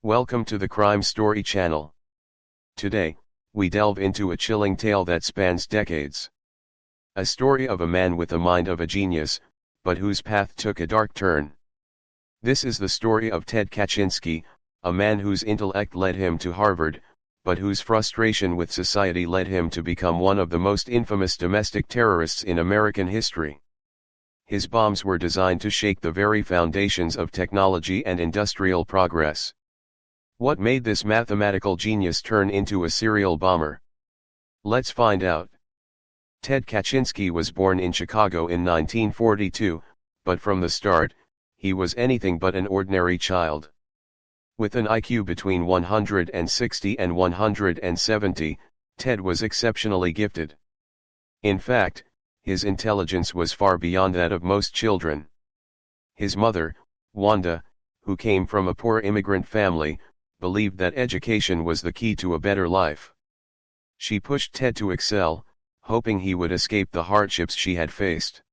Welcome to the Crime Story channel. Today, we delve into a chilling tale that spans decades. A story of a man with the mind of a genius, but whose path took a dark turn. This is the story of Ted Kaczynski, a man whose intellect led him to Harvard, but whose frustration with society led him to become one of the most infamous domestic terrorists in American history. His bombs were designed to shake the very foundations of technology and industrial progress. What made this mathematical genius turn into a serial bomber? Let's find out. Ted Kaczynski was born in Chicago in 1942, but from the start, he was anything but an ordinary child. With an IQ between 160 and 170, Ted was exceptionally gifted. In fact, his intelligence was far beyond that of most children. His mother, Wanda, who came from a poor immigrant family, believed that education was the key to a better life. She pushed Ted to excel, hoping he would escape the hardships she had faced.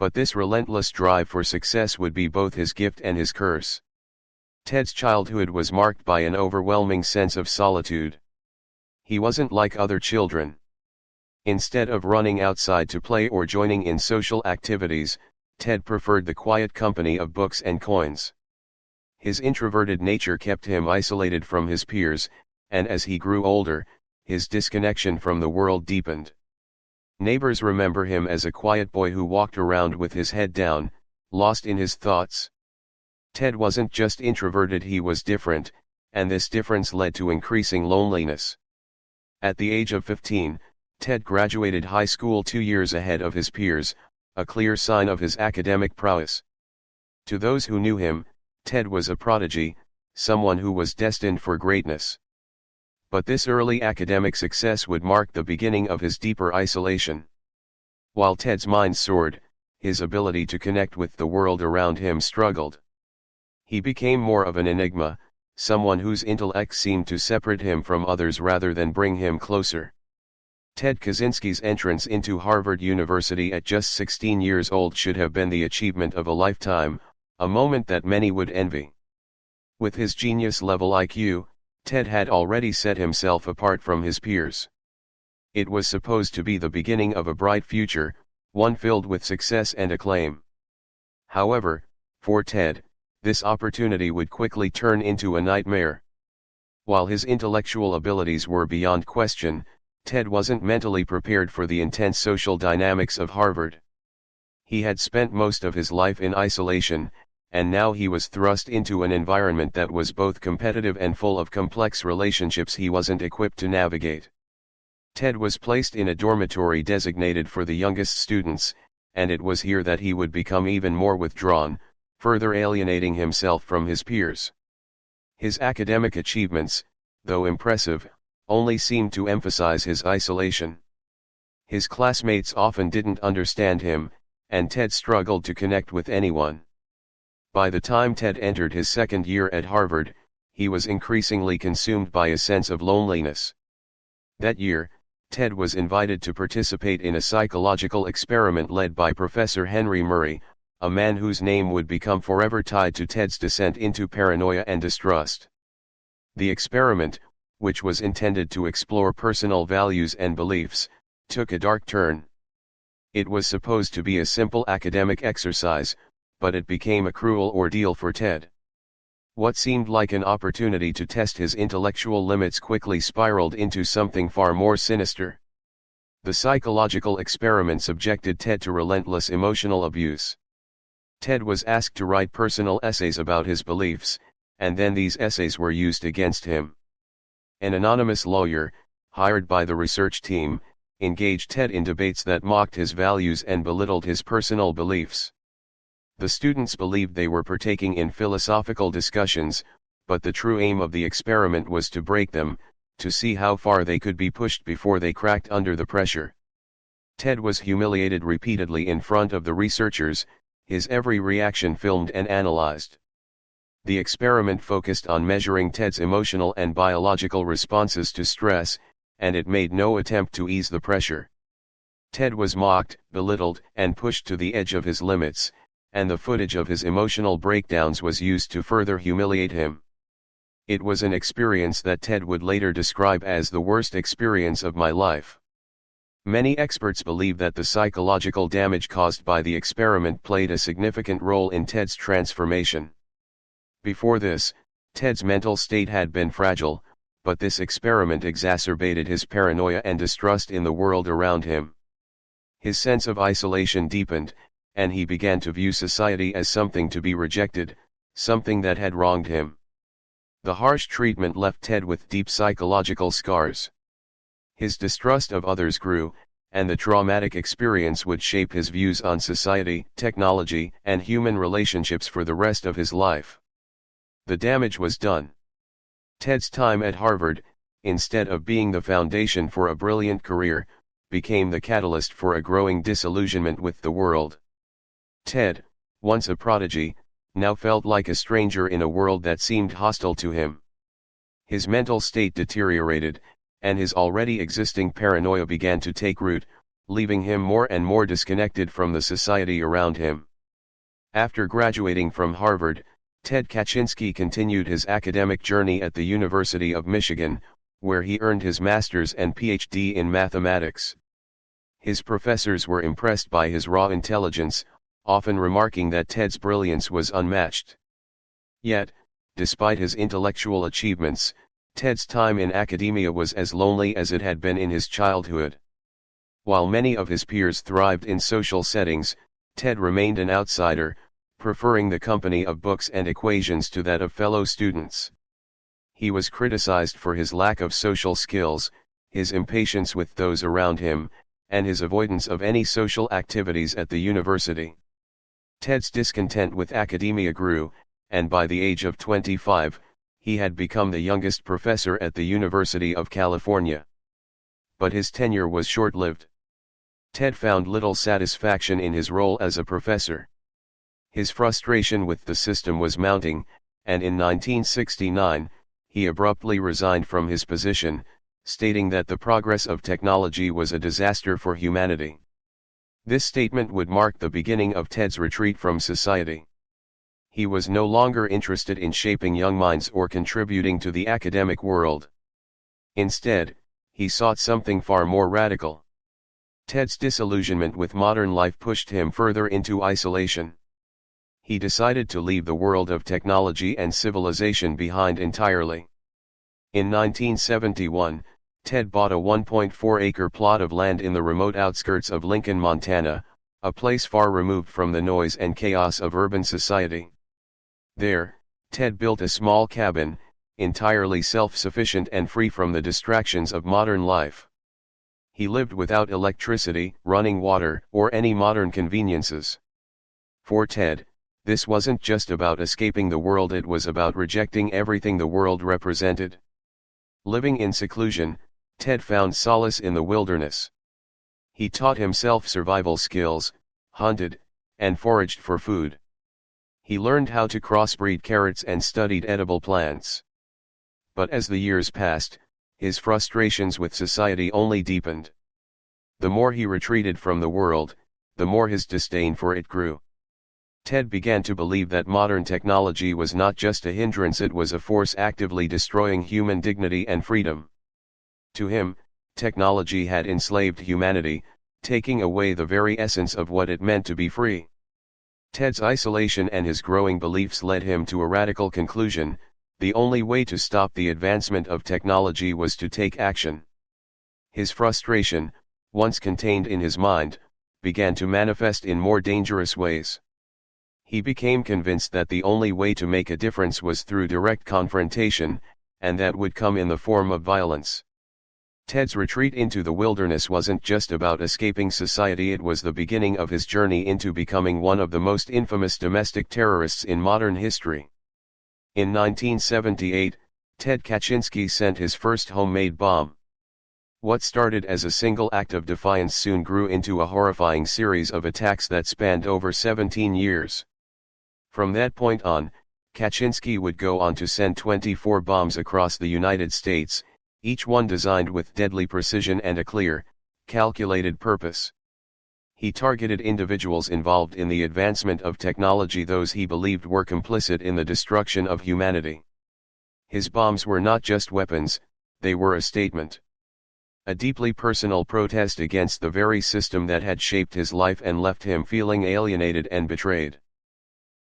But this relentless drive for success would be both his gift and his curse. Ted's childhood was marked by an overwhelming sense of solitude. He wasn't like other children. Instead of running outside to play or joining in social activities, Ted preferred the quiet company of books and coins. His introverted nature kept him isolated from his peers, and as he grew older, his disconnection from the world deepened. Neighbors remember him as a quiet boy who walked around with his head down, lost in his thoughts. Ted wasn't just introverted, he was different, and this difference led to increasing loneliness. At the age of 15, Ted graduated high school 2 years ahead of his peers, a clear sign of his academic prowess. To those who knew him, Ted was a prodigy, someone who was destined for greatness. But this early academic success would mark the beginning of his deeper isolation. While Ted's mind soared, his ability to connect with the world around him struggled. He became more of an enigma, someone whose intellect seemed to separate him from others rather than bring him closer. Ted Kaczynski's entrance into Harvard University at just 16 years old should have been the achievement of a lifetime, a moment that many would envy. With his genius-level IQ, Ted had already set himself apart from his peers. It was supposed to be the beginning of a bright future, one filled with success and acclaim. However, for Ted, this opportunity would quickly turn into a nightmare. While his intellectual abilities were beyond question, Ted wasn't mentally prepared for the intense social dynamics of Harvard. He had spent most of his life in isolation, and now he was thrust into an environment that was both competitive and full of complex relationships he wasn't equipped to navigate. Ted was placed in a dormitory designated for the youngest students, and it was here that he would become even more withdrawn, further alienating himself from his peers. His academic achievements, though impressive, only seemed to emphasize his isolation. His classmates often didn't understand him, and Ted struggled to connect with anyone. By the time Ted entered his second year at Harvard, he was increasingly consumed by a sense of loneliness. That year, Ted was invited to participate in a psychological experiment led by Professor Henry Murray, a man whose name would become forever tied to Ted's descent into paranoia and distrust. The experiment, which was intended to explore personal values and beliefs, took a dark turn. It was supposed to be a simple academic exercise, but it became a cruel ordeal for Ted. What seemed like an opportunity to test his intellectual limits quickly spiraled into something far more sinister. The psychological experiment subjected Ted to relentless emotional abuse. Ted was asked to write personal essays about his beliefs, and then these essays were used against him. An anonymous lawyer, hired by the research team, engaged Ted in debates that mocked his values and belittled his personal beliefs. The students believed they were partaking in philosophical discussions, but the true aim of the experiment was to break them, to see how far they could be pushed before they cracked under the pressure. Ted was humiliated repeatedly in front of the researchers, his every reaction filmed and analyzed. The experiment focused on measuring Ted's emotional and biological responses to stress, and it made no attempt to ease the pressure. Ted was mocked, belittled, and pushed to the edge of his limits, and the footage of his emotional breakdowns was used to further humiliate him. It was an experience that Ted would later describe as the worst experience of my life. Many experts believe that the psychological damage caused by the experiment played a significant role in Ted's transformation. Before this, Ted's mental state had been fragile, but this experiment exacerbated his paranoia and distrust in the world around him. His sense of isolation deepened, and he began to view society as something to be rejected, something that had wronged him. The harsh treatment left Ted with deep psychological scars. His distrust of others grew, and the traumatic experience would shape his views on society, technology, and human relationships for the rest of his life. The damage was done. Ted's time at Harvard, instead of being the foundation for a brilliant career, became the catalyst for a growing disillusionment with the world. Ted, once a prodigy, now felt like a stranger in a world that seemed hostile to him. His mental state deteriorated, and his already existing paranoia began to take root, leaving him more and more disconnected from the society around him. After graduating from Harvard, Ted Kaczynski continued his academic journey at the University of Michigan, where he earned his master's and PhD in mathematics. His professors were impressed by his raw intelligence, often remarking that Ted's brilliance was unmatched. Yet, despite his intellectual achievements, Ted's time in academia was as lonely as it had been in his childhood. While many of his peers thrived in social settings, Ted remained an outsider, preferring the company of books and equations to that of fellow students. He was criticized for his lack of social skills, his impatience with those around him, and his avoidance of any social activities at the university. Ted's discontent with academia grew, and by the age of 25, he had become the youngest professor at the University of California. But his tenure was short-lived. Ted found little satisfaction in his role as a professor. His frustration with the system was mounting, and in 1969, he abruptly resigned from his position, stating that the progress of technology was a disaster for humanity. This statement would mark the beginning of Ted's retreat from society. He was no longer interested in shaping young minds or contributing to the academic world. Instead, he sought something far more radical. Ted's disillusionment with modern life pushed him further into isolation. He decided to leave the world of technology and civilization behind entirely. In 1971, Ted bought a 1.4-acre plot of land in the remote outskirts of Lincoln, Montana, a place far removed from the noise and chaos of urban society. There, Ted built a small cabin, entirely self-sufficient and free from the distractions of modern life. He lived without electricity, running water, or any modern conveniences. For Ted, this wasn't just about escaping the world, it was about rejecting everything the world represented. Living in seclusion, Ted found solace in the wilderness. He taught himself survival skills, hunted, and foraged for food. He learned how to crossbreed carrots and studied edible plants. But as the years passed, his frustrations with society only deepened. The more he retreated from the world, the more his disdain for it grew. Ted began to believe that modern technology was not just a hindrance, it was a force actively destroying human dignity and freedom. To him, technology had enslaved humanity, taking away the very essence of what it meant to be free. Ted's isolation and his growing beliefs led him to a radical conclusion: the only way to stop the advancement of technology was to take action. His frustration, once contained in his mind, began to manifest in more dangerous ways. He became convinced that the only way to make a difference was through direct confrontation, and that would come in the form of violence. Ted's retreat into the wilderness wasn't just about escaping society, it was the beginning of his journey into becoming one of the most infamous domestic terrorists in modern history. In 1978, Ted Kaczynski sent his first homemade bomb. What started as a single act of defiance soon grew into a horrifying series of attacks that spanned over 17 years. From that point on, Kaczynski would go on to send 24 bombs across the United States, each one designed with deadly precision and a clear, calculated purpose. He targeted individuals involved in the advancement of technology, those he believed were complicit in the destruction of humanity. His bombs were not just weapons, they were a statement. A deeply personal protest against the very system that had shaped his life and left him feeling alienated and betrayed.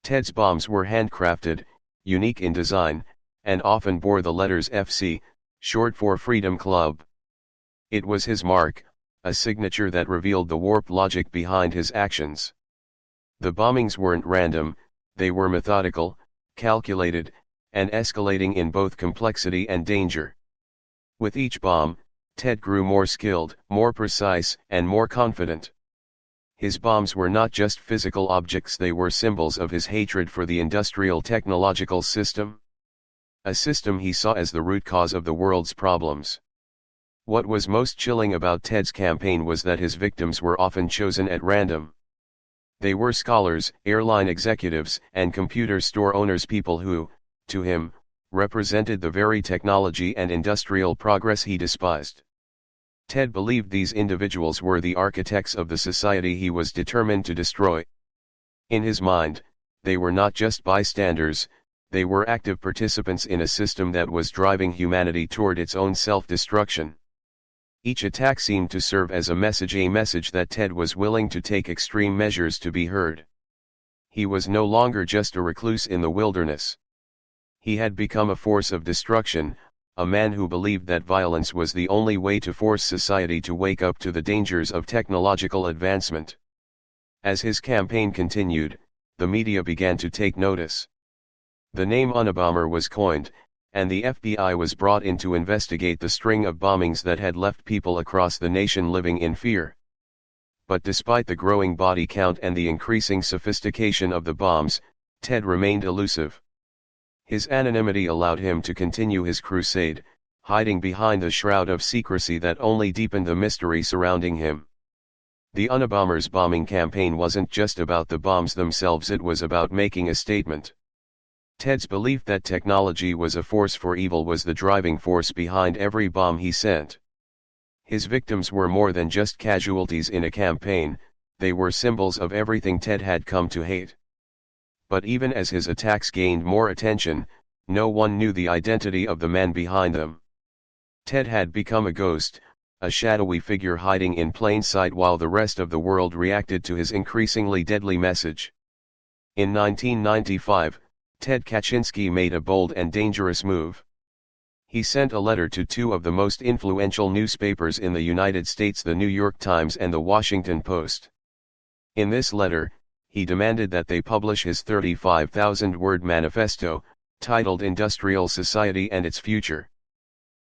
Ted's bombs were handcrafted, unique in design, and often bore the letters FC, short for Freedom Club. It was his mark, a signature that revealed the warped logic behind his actions. The bombings weren't random, they were methodical, calculated, and escalating in both complexity and danger. With each bomb, Ted grew more skilled, more precise, and more confident. His bombs were not just physical objects, they were symbols of his hatred for the industrial technological system. A system he saw as the root cause of the world's problems. What was most chilling about Ted's campaign was that his victims were often chosen at random. They were scholars, airline executives, and computer store owners, people who, to him, represented the very technology and industrial progress he despised. Ted believed these individuals were the architects of the society he was determined to destroy. In his mind, they were not just bystanders, they were active participants in a system that was driving humanity toward its own self-destruction. Each attack seemed to serve as a message that Ted was willing to take extreme measures to be heard. He was no longer just a recluse in the wilderness. He had become a force of destruction, a man who believed that violence was the only way to force society to wake up to the dangers of technological advancement. As his campaign continued, the media began to take notice. The name Unabomber was coined, and the FBI was brought in to investigate the string of bombings that had left people across the nation living in fear. But despite the growing body count and the increasing sophistication of the bombs, Ted remained elusive. His anonymity allowed him to continue his crusade, hiding behind a shroud of secrecy that only deepened the mystery surrounding him. The Unabomber's bombing campaign wasn't just about the bombs themselves, it was about making a statement. Ted's belief that technology was a force for evil was the driving force behind every bomb he sent. His victims were more than just casualties in a campaign, they were symbols of everything Ted had come to hate. But even as his attacks gained more attention, no one knew the identity of the man behind them. Ted had become a ghost, a shadowy figure hiding in plain sight while the rest of the world reacted to his increasingly deadly message. In 1995, Ted Kaczynski made a bold and dangerous move. He sent a letter to two of the most influential newspapers in the United States, the New York Times and the Washington Post. In this letter, he demanded that they publish his 35,000-word manifesto, titled Industrial Society and Its Future.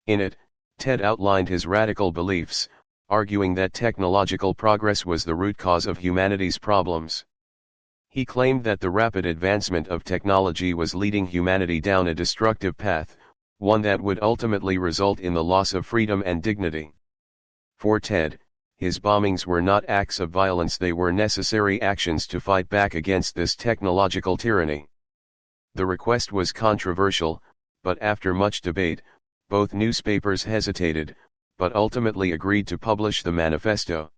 In it, Ted outlined his radical beliefs, arguing that technological progress was the root cause of humanity's problems. He claimed that the rapid advancement of technology was leading humanity down a destructive path, one that would ultimately result in the loss of freedom and dignity. For Ted, his bombings were not acts of violence, they were necessary actions to fight back against this technological tyranny. The request was controversial, but after much debate, both newspapers hesitated, but ultimately agreed to publish the manifesto.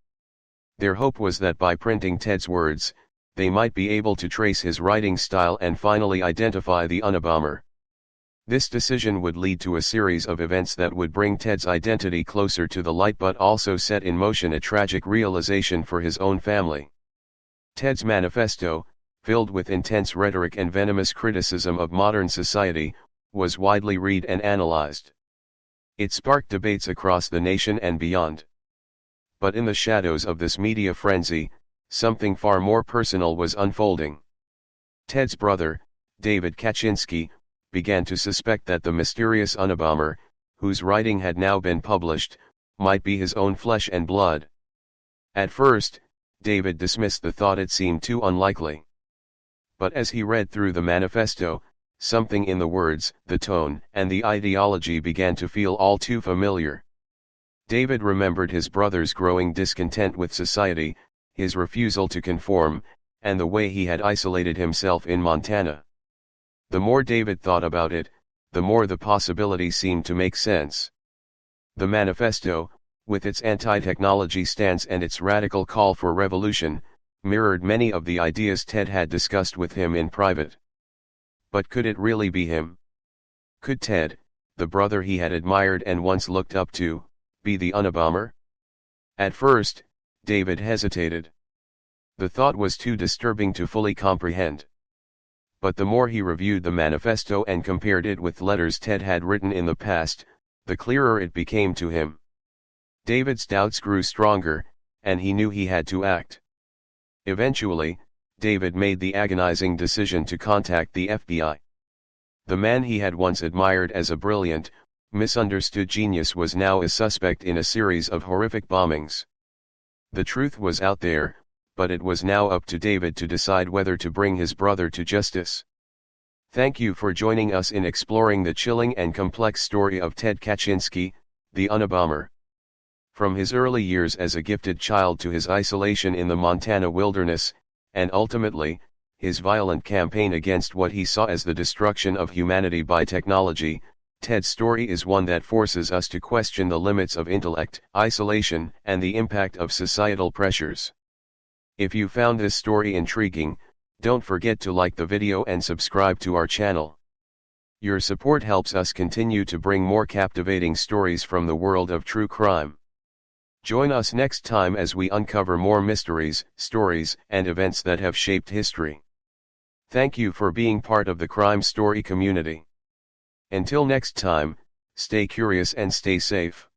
Their hope was that by printing Ted's words, they might be able to trace his writing style and finally identify the Unabomber. This decision would lead to a series of events that would bring Ted's identity closer to the light but also set in motion a tragic realization for his own family. Ted's manifesto, filled with intense rhetoric and venomous criticism of modern society, was widely read and analyzed. It sparked debates across the nation and beyond. But in the shadows of this media frenzy, something far more personal was unfolding. Ted's brother, David Kaczynski, began to suspect that the mysterious Unabomber, whose writing had now been published, might be his own flesh and blood. At first, David dismissed the thought, it seemed too unlikely. But as he read through the manifesto, something in the words, the tone, and the ideology began to feel all too familiar. David remembered his brother's growing discontent with society, his refusal to conform, and the way he had isolated himself in Montana. The more David thought about it, the more the possibility seemed to make sense. The manifesto, with its anti-technology stance and its radical call for revolution, mirrored many of the ideas Ted had discussed with him in private. But could it really be him? Could Ted, the brother he had admired and once looked up to, be the Unabomber? At first, David hesitated. The thought was too disturbing to fully comprehend. But the more he reviewed the manifesto and compared it with letters Ted had written in the past, the clearer it became to him. David's doubts grew stronger, and he knew he had to act. Eventually, David made the agonizing decision to contact the FBI. The man he had once admired as a brilliant, misunderstood genius was now a suspect in a series of horrific bombings. The truth was out there, but it was now up to David to decide whether to bring his brother to justice. Thank you for joining us in exploring the chilling and complex story of Ted Kaczynski, the Unabomber. From his early years as a gifted child to his isolation in the Montana wilderness, and ultimately, his violent campaign against what he saw as the destruction of humanity by technology, Ted's story is one that forces us to question the limits of intellect, isolation, and the impact of societal pressures. If you found this story intriguing, don't forget to like the video and subscribe to our channel. Your support helps us continue to bring more captivating stories from the world of true crime. Join us next time as we uncover more mysteries, stories, and events that have shaped history. Thank you for being part of the crime story community. Until next time, stay curious and stay safe.